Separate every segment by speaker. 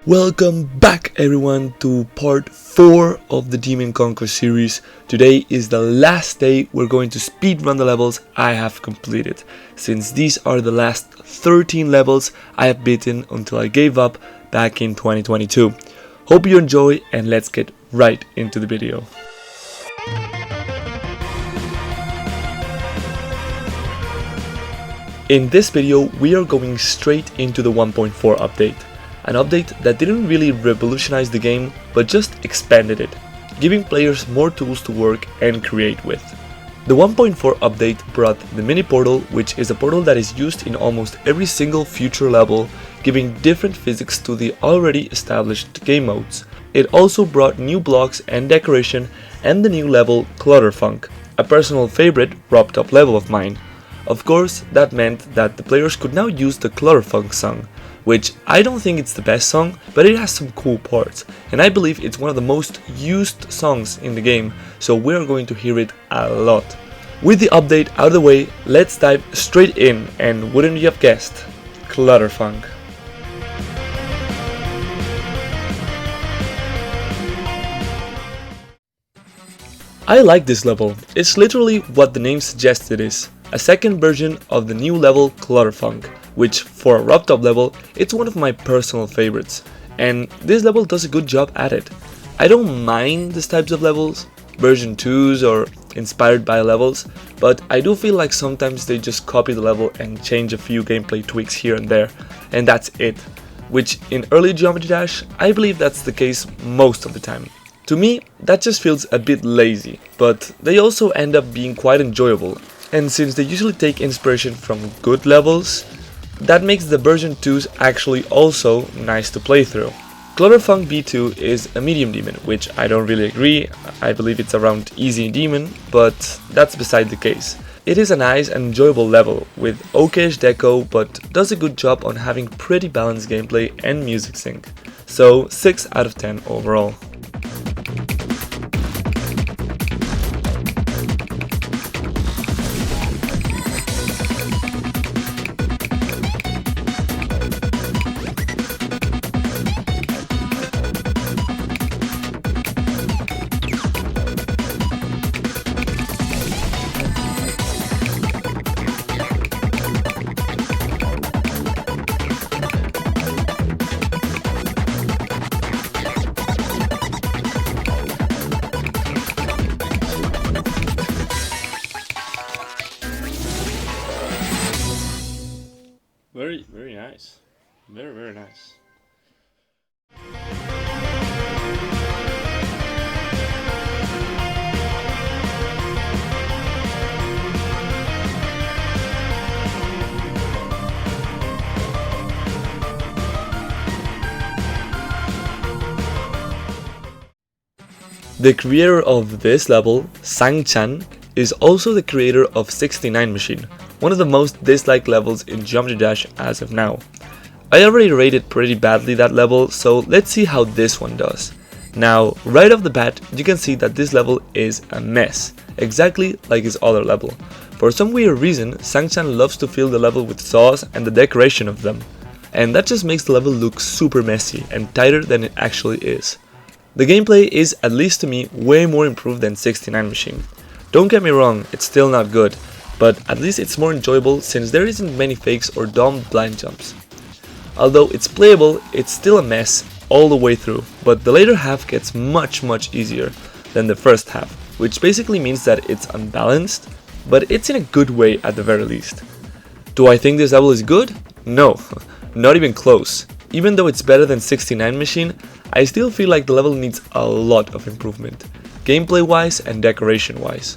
Speaker 1: Welcome back everyone to part 4 of the Demon Conquest series. Today is the last day we're going to speedrun the levels I have completed, since these are the last 13 levels I have beaten until I gave up back in 2022. Hope you enjoy and let's get right into the video. In this video we are going straight into the 1.4 update. An update that didn't really revolutionize the game, but just expanded it, giving players more tools to work and create with. The 1.4 update brought the mini portal, which is a portal that is used in almost every single future level, giving different physics to the already established game modes. It also brought new blocks and decoration and the new level Clutterfunk, a personal favorite robbed up level of mine. Of course, that meant that the players could now use the Clutterfunk song, which I don't think it's the best song, but it has some cool parts, and I believe it's one of the most used songs in the game, so we're going to hear it a lot. With the update out of the way, let's dive straight in, and wouldn't you have guessed, Clutterfunk. I like this level. It's literally what the name suggests it is, a second version of the new level Clutterfunk, which for a robbed up level, it's one of my personal favorites, and this level does a good job at it. I don't mind these types of levels, version 2s or inspired by levels, but I do feel like sometimes they just copy the level and change a few gameplay tweaks here and there, and that's it, which in early Geometry Dash, I believe that's the case most of the time. To me, that just feels a bit lazy, but they also end up being quite enjoyable, and since they usually take inspiration from good levels, that makes the version 2s actually also nice to play through. Clutterfunk B2 is a medium demon, which I don't really agree. I believe it's around easy demon, but that's beside the case. It is a nice and enjoyable level with okayish deco, but does a good job on having pretty balanced gameplay and music sync. So 6 out of 10 overall. Very nice. Very nice. The creator of this level, Sang-chan, is also the creator of 69 Machine, one of the most disliked levels in Geometry Dash as of now. I already rated pretty badly that level, so let's see how this one does. Now, right off the bat, you can see that this level is a mess, exactly like his other level. For some weird reason, Sang-chan loves to fill the level with saws and the decoration of them, and that just makes the level look super messy and tighter than it actually is. The gameplay is, at least to me, way more improved than 69 Machine. Don't get me wrong, it's still not good, but at least it's more enjoyable since there isn't many fakes or dumb blind jumps. Although it's playable, it's still a mess all the way through, but the later half gets much easier than the first half, which basically means that it's unbalanced, but it's in a good way at the very least. Do I think this level is good? No, not even close. Even though it's better than 69 Machine, I still feel like the level needs a lot of improvement, gameplay wise and decoration wise.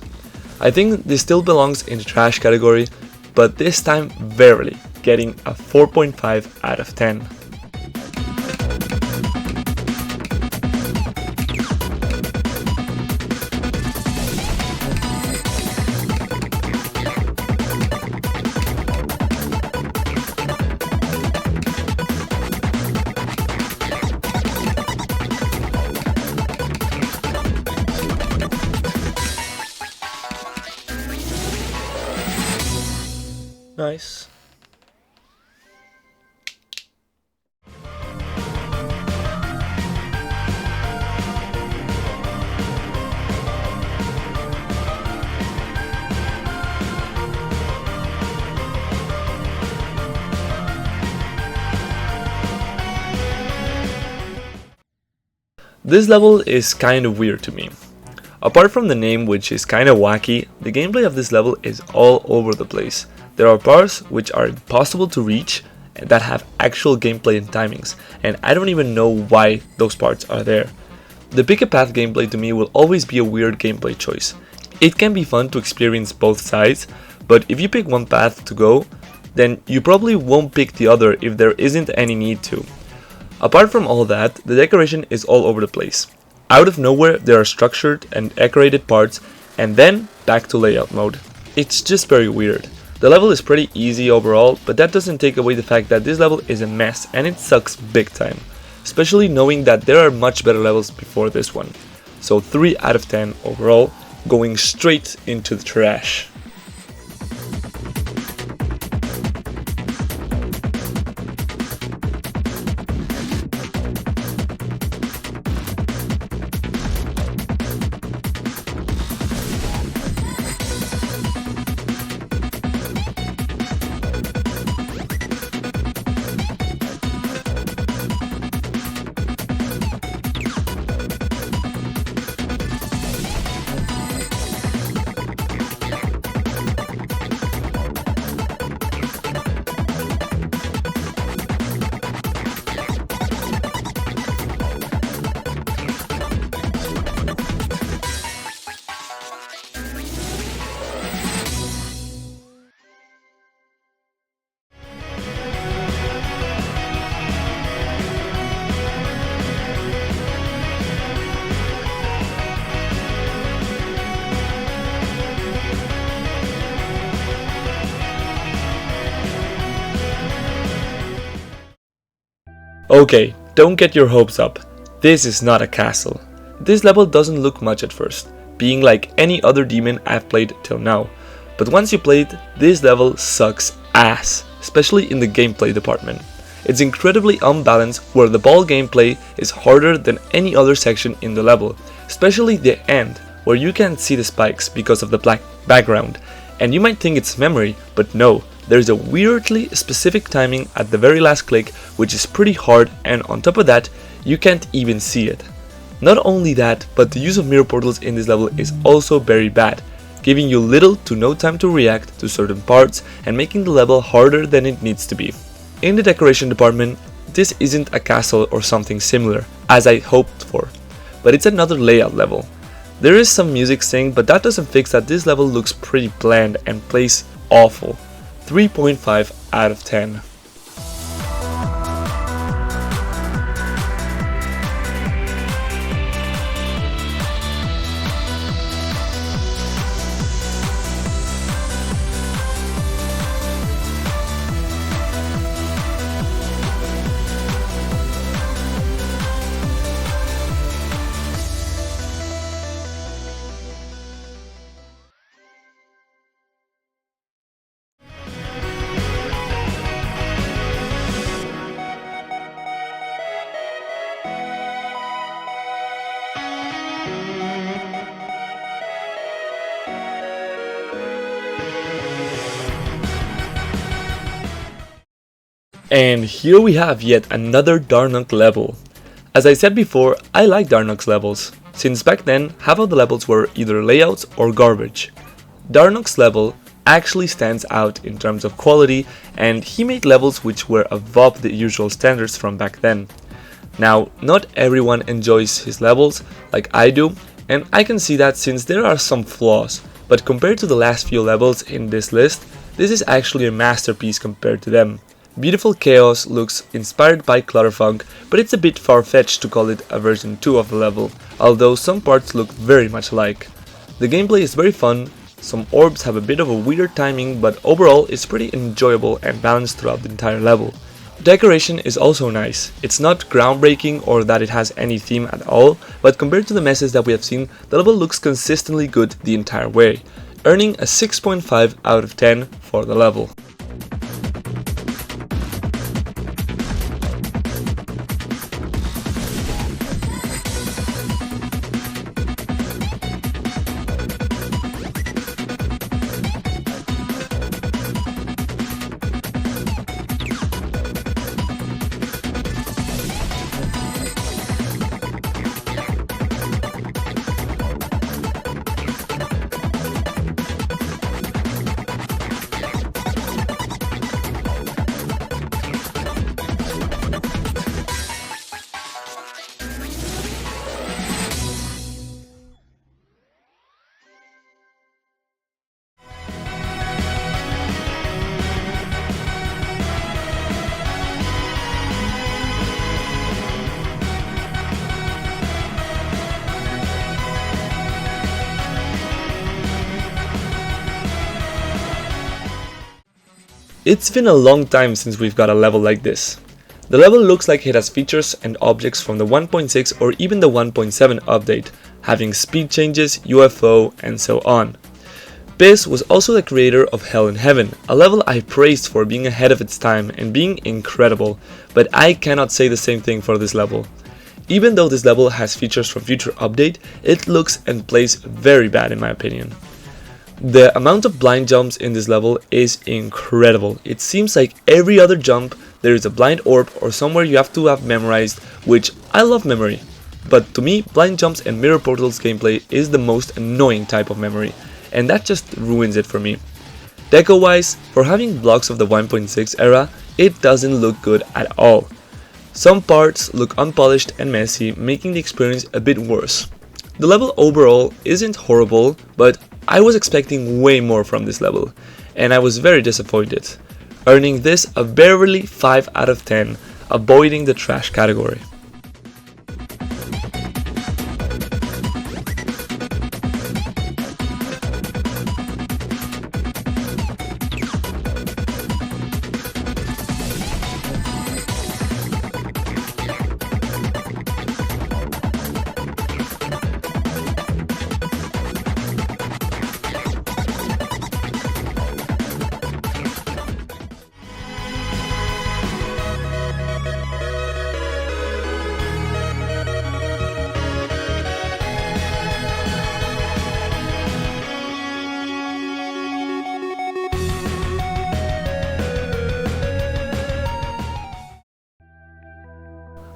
Speaker 1: I think this still belongs in the trash category, but this time verily getting a 4.5 out of 10. Nice. This level is kind of weird to me. Apart from the name, which is kind of wacky, the gameplay of this level is all over the place. There are parts which are impossible to reach that have actual gameplay and timings, and I don't even know why those parts are there. The pick a path gameplay to me will always be a weird gameplay choice. It can be fun to experience both sides, but if you pick one path to go, then you probably won't pick the other if there isn't any need to. Apart from all that, the decoration is all over the place. Out of nowhere there are structured and decorated parts, and then back to layout mode. It's just very weird. The level is pretty easy overall, but that doesn't take away the fact that this level is a mess and it sucks big time. Especially knowing that there are much better levels before this one. So 3 out of 10 overall, going straight into the trash. Okay, don't get your hopes up. This is not a castle. This level doesn't look much at first, being like any other demon I've played till now. But once you play it, this level sucks ass, especially in the gameplay department. It's incredibly unbalanced, where the ball gameplay is harder than any other section in the level, especially the end, where you can't see the spikes because of the black background. And you might think it's memory, but no. There's a weirdly specific timing at the very last click, which is pretty hard, and on top of that, you can't even see it. Not only that, but the use of mirror portals in this level is also very bad, giving you little to no time to react to certain parts and making the level harder than it needs to be. In the decoration department, this isn't a castle or something similar, as I hoped for, but it's another layout level. There is some music synced, but that doesn't fix that this level looks pretty bland and plays awful. 3.5 out of 10. And here we have yet another Darnok level. As I said before, I like Darnok's levels, since back then half of the levels were either layouts or garbage. Darnok's level actually stands out in terms of quality, and he made levels which were above the usual standards from back then. Now, not everyone enjoys his levels like I do, and I can see that since there are some flaws, but compared to the last few levels in this list, this is actually a masterpiece compared to them. Beautiful Chaos looks inspired by Clutterfunk, but it's a bit far-fetched to call it a version 2 of the level, although some parts look very much alike. The gameplay is very fun, some orbs have a bit of a weird timing, but overall it's pretty enjoyable and balanced throughout the entire level. Decoration is also nice. It's not groundbreaking or that it has any theme at all, but compared to the messes that we have seen, the level looks consistently good the entire way, earning a 6.5 out of 10 for the level. It's been a long time since we've got a level like this. The level looks like it has features and objects from the 1.6 or even the 1.7 update, having speed changes, UFO, and so on. Biz was also the creator of Hell in Heaven, a level I praised for being ahead of its time and being incredible, but I cannot say the same thing for this level. Even though this level has features from future update, it looks and plays very bad in my opinion. The amount of blind jumps in this level is incredible. It seems like every other jump there is a blind orb or somewhere you have to have memorized, which I love memory. But to me, blind jumps and mirror portals gameplay is the most annoying type of memory, and that just ruins it for me. Deco wise, for having blocks of the 1.6 era, it doesn't look good at all. Some parts look unpolished and messy, making the experience a bit worse. The level overall isn't horrible, but I was expecting way more from this level, and I was very disappointed, earning this a barely 5 out of 10, avoiding the trash category.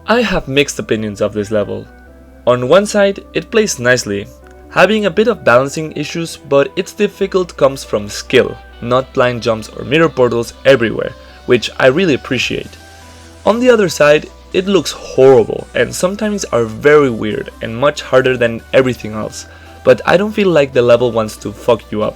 Speaker 1: I have mixed opinions of this level. On one side, it plays nicely, having a bit of balancing issues, but its difficult comes from skill, not blind jumps or mirror portals everywhere, which I really appreciate. On the other side, it looks horrible and sometimes are very weird and much harder than everything else, but I don't feel like the level wants to fuck you up.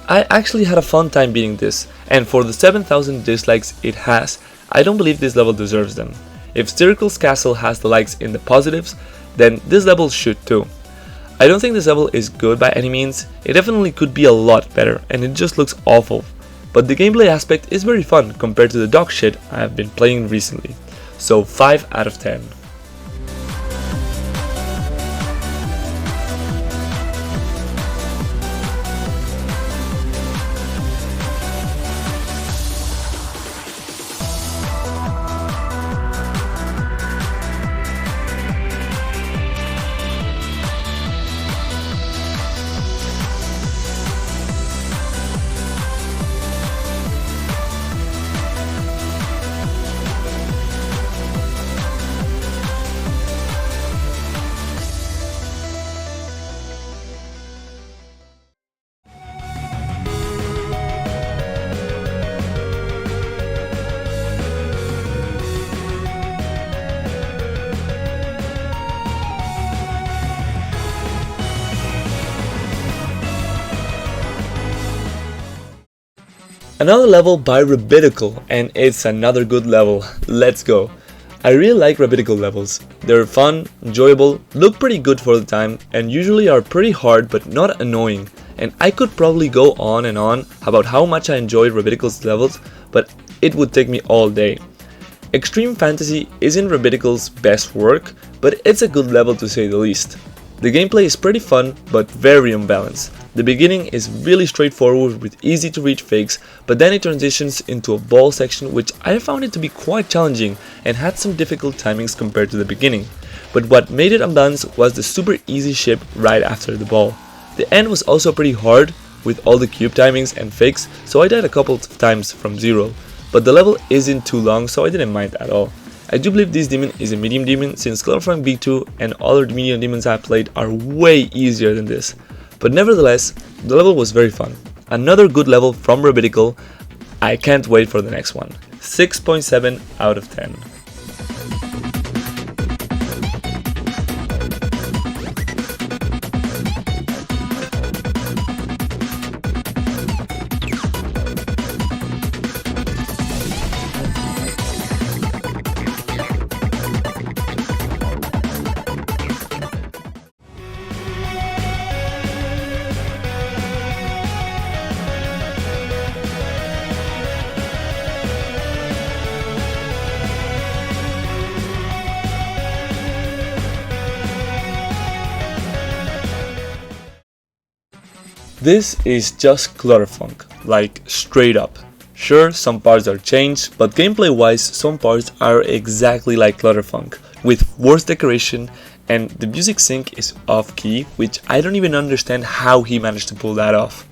Speaker 1: I actually had a fun time beating this, and for the 7,000 dislikes it has, I don't believe this level deserves them. If Circle's Castle has the likes in the positives, then this level should too. I don't think this level is good by any means, it definitely could be a lot better and it just looks awful. But the gameplay aspect is very fun compared to the dog shit I have been playing recently. So 5 out of 10. Another level by Rabbitical, and it's another good level. Let's go. I really like Rabbitical levels. They're fun, enjoyable, look pretty good for the time, and usually are pretty hard but not annoying. And I could probably go on and on about how much I enjoy Rabbitical's levels, but it would take me all day. Extreme Fantasy isn't Rabbitical's best work, but it's a good level to say the least. The gameplay is pretty fun, but very unbalanced. The beginning is really straightforward with easy to reach fakes, but then it transitions into a ball section which I found it to be quite challenging and had some difficult timings compared to the beginning. But what made it unbalanced was the super easy ship right after the ball. The end was also pretty hard with all the cube timings and fakes, so I died a couple of times from zero. But the level isn't too long, so I didn't mind at all. I do believe this demon is a medium demon since Chloroform B2 and other medium demons I played are way easier than this. But nevertheless, the level was very fun. Another good level from Rabbitical. I can't wait for the next one. 6.7 out of 10. This is just clutterfunk, like straight up. Sure, some parts are changed, but gameplay wise, some parts are exactly like clutterfunk, with worse decoration, and the music sync is off key, which I don't even understand how he managed to pull that off.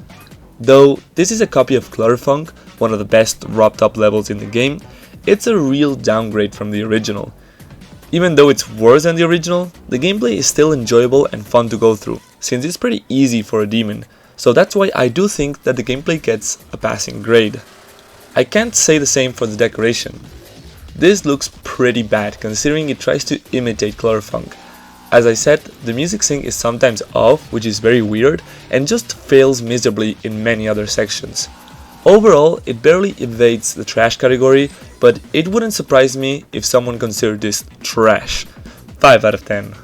Speaker 1: Though this is a copy of clutterfunk, one of the best wrapped up levels in the game, it's a real downgrade from the original. Even though it's worse than the original, the gameplay is still enjoyable and fun to go through, since it's pretty easy for a demon, so that's why I do think that the gameplay gets a passing grade. I can't say the same for the decoration. This looks pretty bad considering it tries to imitate clutterfunk. As I said, the music sync is sometimes off, which is very weird, and just fails miserably in many other sections. Overall, it barely evades the trash category, but it wouldn't surprise me if someone considered this trash. 5 out of 10.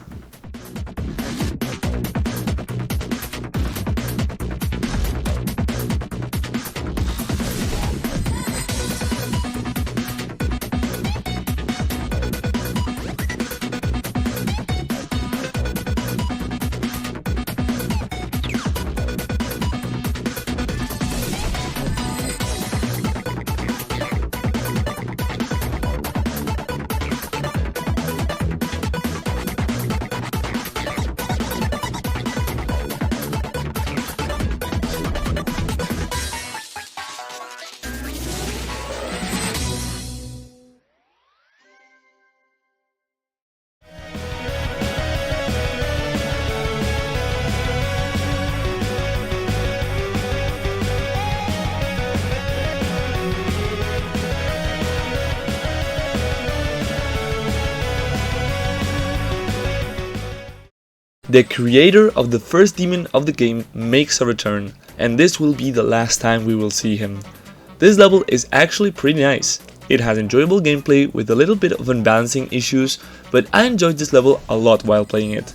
Speaker 1: The creator of the first demon of the game makes a return, and this will be the last time we will see him. This level is actually pretty nice. It has enjoyable gameplay with a little bit of unbalancing issues, but I enjoyed this level a lot while playing it.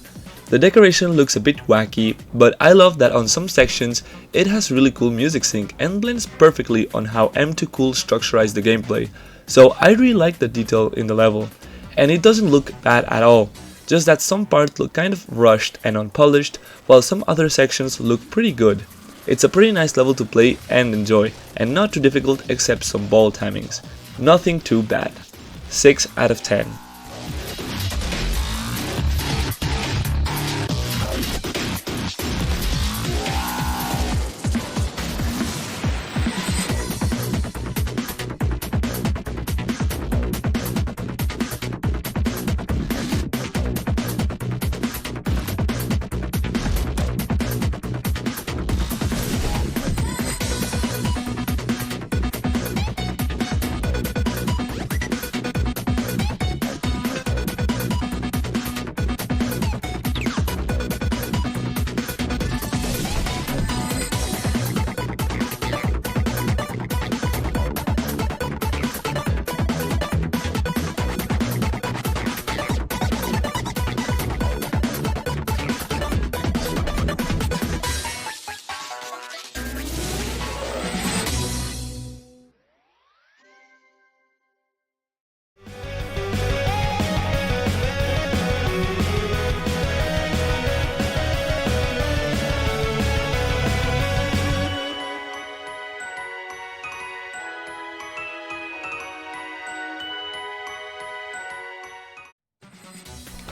Speaker 1: The decoration looks a bit wacky, but I love that on some sections it has really cool music sync and blends perfectly on how M2 Cool structurized the gameplay, so I really like the detail in the level. And it doesn't look bad at all. Just that some parts look kind of rushed and unpolished, while some other sections look pretty good. It's a pretty nice level to play and enjoy, and not too difficult except some ball timings. Nothing too bad. 6 out of 10.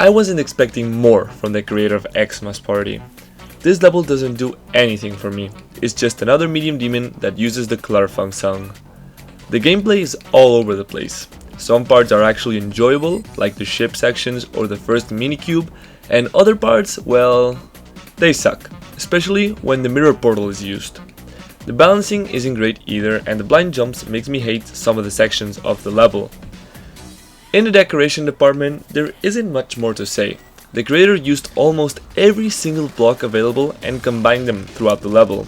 Speaker 1: I wasn't expecting more from the creator of Xmas Party. This level doesn't do anything for me, it's just another medium demon that uses the clutterfunk song. The gameplay is all over the place. Some parts are actually enjoyable, like the ship sections or the first minicube, and other parts, well, they suck, especially when the mirror portal is used. The balancing isn't great either, and the blind jumps makes me hate some of the sections of the level. In the decoration department, there isn't much more to say. The creator used almost every single block available and combined them throughout the level.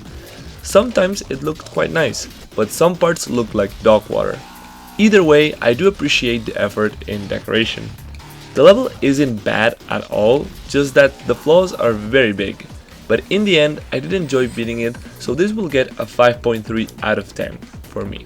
Speaker 1: Sometimes it looked quite nice, but some parts looked like dog water. Either way, I do appreciate the effort in decoration. The level isn't bad at all, just that the flaws are very big. But in the end, I did enjoy beating it, so this will get a 5.3 out of 10 for me.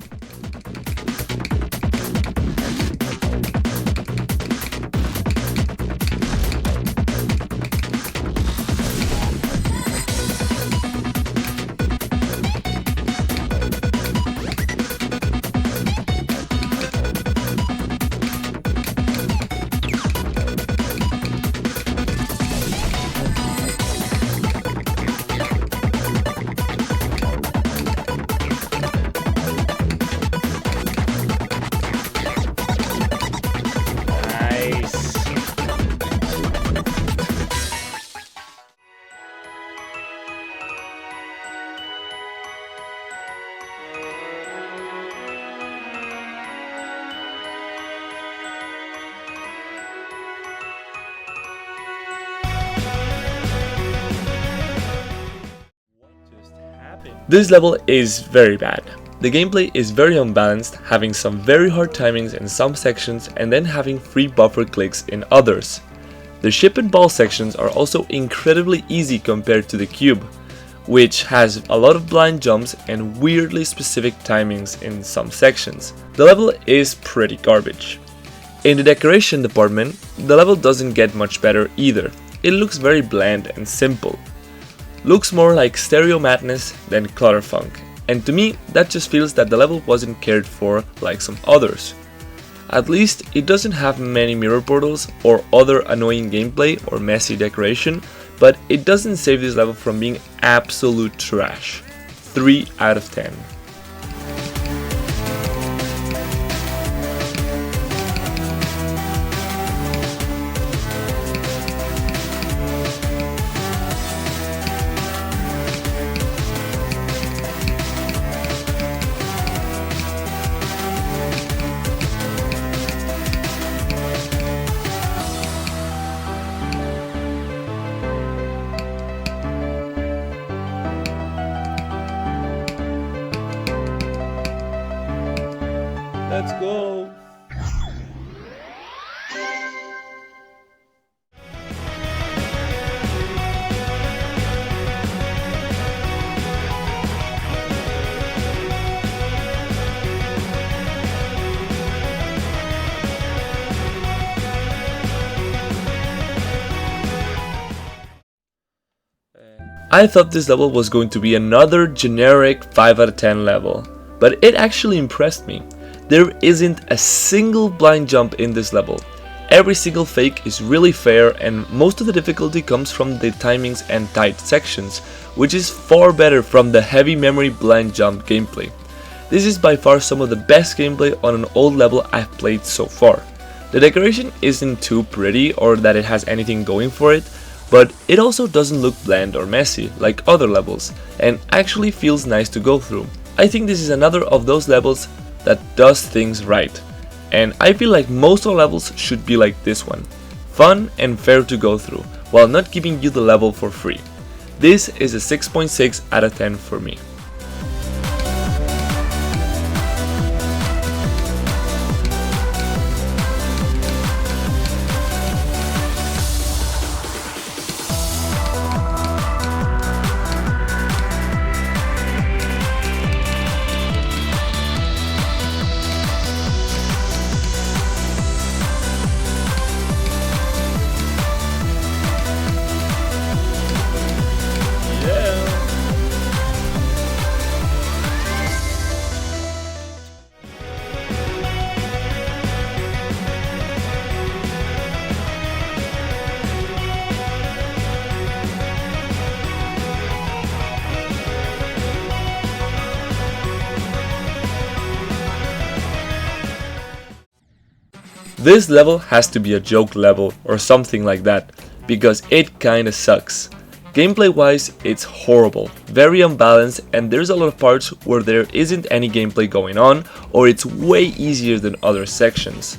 Speaker 1: This level is very bad. The gameplay is very unbalanced, having some very hard timings in some sections and then having free buffer clicks in others. The ship and ball sections are also incredibly easy compared to the cube, which has a lot of blind jumps and weirdly specific timings in some sections. The level is pretty garbage. In the decoration department, the level doesn't get much better either. It looks very bland and simple. Looks more like Stereo Madness than Clutterfunk, and to me that just feels that the level wasn't cared for like some others. At least it doesn't have many mirror portals or other annoying gameplay or messy decoration, but it doesn't save this level from being absolute trash. 3 out of 10. Let's go! I thought this level was going to be another generic 5 out of 10 level, but it actually impressed me. There isn't a single blind jump in this level. Every single fake is really fair, and most of the difficulty comes from the timings and tight sections, which is far better from the heavy memory blind jump gameplay. This is by far some of the best gameplay on an old level I've played so far. The decoration isn't too pretty or that it has anything going for it, but it also doesn't look bland or messy like other levels, and actually feels nice to go through. I think this is another of those levels that does things right, and I feel like most of levels should be like this one, fun and fair to go through, while not giving you the level for free. This is a 6.6 out of 10 for me. This level has to be a joke level or something like that, because it kinda sucks. Gameplay wise, it's horrible, very unbalanced, and there's a lot of parts where there isn't any gameplay going on, or it's way easier than other sections.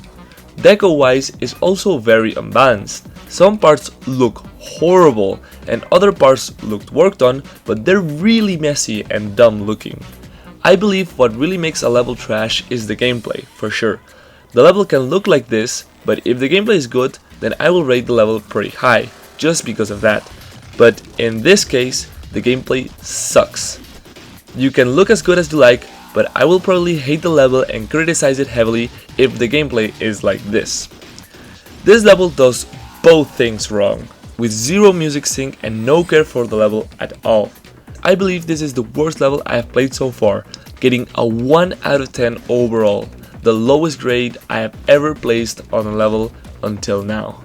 Speaker 1: Deco wise is also very unbalanced. Some parts look horrible and other parts looked worked on, but they're really messy and dumb looking. I believe what really makes a level trash is the gameplay, for sure. The level can look like this, but if the gameplay is good, then I will rate the level pretty high, just because of that. But in this case, the gameplay sucks. You can look as good as you like, but I will probably hate the level and criticize it heavily if the gameplay is like this. This level does both things wrong, with zero music sync and no care for the level at all. I believe this is the worst level I have played so far, getting a 1 out of 10 overall, the lowest grade I have ever placed on a level until now.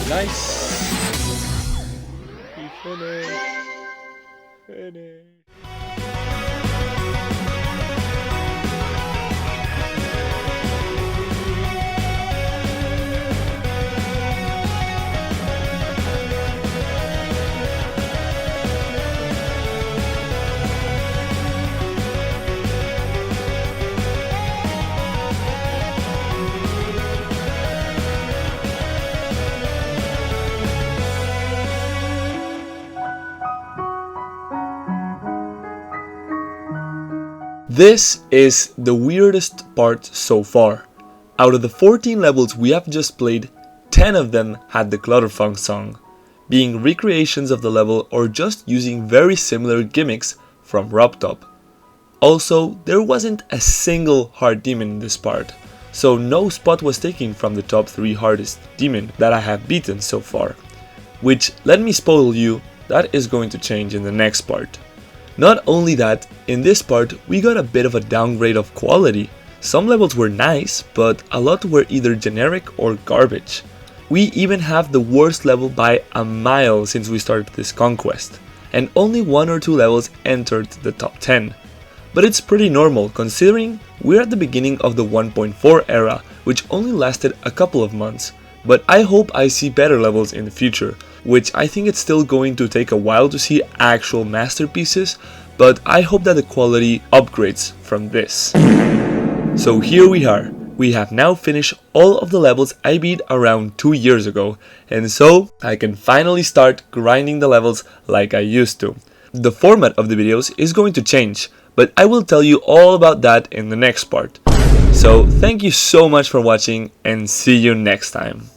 Speaker 1: Nice. We finished. This is the weirdest part so far. Out of the 14 levels we have just played, 10 of them had the Clutterfunk song, being recreations of the level or just using very similar gimmicks from Ruptop. Also, there wasn't a single hard demon in this part, so no spot was taken from the top 3 hardest demon that I have beaten so far. Which, let me spoil you, that is going to change in the next part. Not only that, in this part we got a bit of a downgrade of quality. Some levels were nice, but a lot were either generic or garbage. We even have the worst level by a mile since we started this conquest, and only 1 or 2 levels entered the top 10. But it's pretty normal considering we're at the beginning of the 1.4 era, which only lasted a couple of months. But I hope I see better levels in the future, which I think it's still going to take a while to see actual masterpieces, but I hope that the quality upgrades from this. So here we are. We have now finished all of the levels I beat around 2 years ago, and so I can finally start grinding the levels like I used to. The format of the videos is going to change, but I will tell you all about that in the next part. So thank you so much for watching and see you next time.